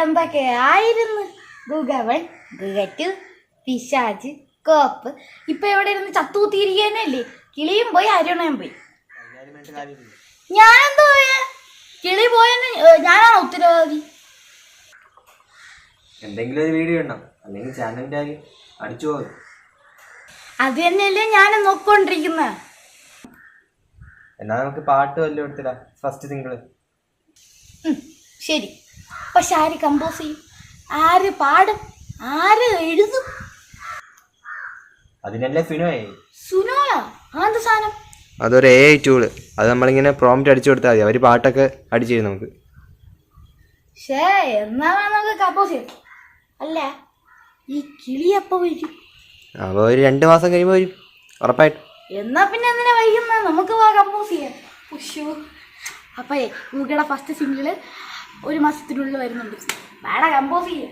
എന്തൊക്കെയായിരുന്നു ഗുഗവൻ, ഗുഗറ്റ്, പിശാജ്, കോപ്പ്. ഇപ്പൊ എവിടെ ഇരുന്ന് ചത്തൂത്തിയിരിക്കാനല്ലേ? കിളിയും പോയി, അരുണയും പോയി. ഞാനെന്തോ കിളി പോയെന്ന് ഞാനാണ് ഉത്തരവാദി. എന്തെങ്കിലും ഒരു വീഡിയോ ഇടണം, അല്ലെങ്കിൽ ചാനലിന്റെ അടിച്ചു പോകും. അത് തന്നെയല്ലേ ഞാനും നോക്കിക്കൊണ്ടിരിക്കുന്ന. എന്നാ നമുക്ക് പാട്ട് വല്ലതും എടുത്തിടാം, ഫസ്റ്റ് സിംഗിള്. ശരി, പക്ഷെ ആര് കമ്പോസ് ചെയ്യും, ആര് പാടും, ആര് എഴുതും? അതിനല്ലേ സുനോയെ. സുനോയാ? അതെന്ത് സാധനം? അതൊരു AI ടൂള്. അത് നമ്മളിങ്ങനെ പ്രോംപ്റ്റ് അടിച്ചു കൊടുത്താൽ മതി, അവർ പാട്ടൊക്കെ അടിച്ചു തരും നമുക്ക്. എന്നാ നമുക്ക് കമ്പോസ് ചെയ്യാം. അല്ല, ഈ കിളി എപ്പോ വരും? അപ്പോൾ ഒരു 2 മാസം കഴിയുമ്പോൾ വരും ഉറപ്പായിട്ടും. എന്നാ പിന്നെ എന്തിനാ വൈകുന്ന, നമുക്ക് കമ്പോസ് ചെയ്യാം. ഉഷു. അപ്പേ ഗൂഗിളുടെ ഫസ്റ്റ് സിംഗിള് 1 മാസത്തിനുള്ളിൽ വരുന്നുണ്ട്. വേണം കമ്പോസ് ചെയ്യാം.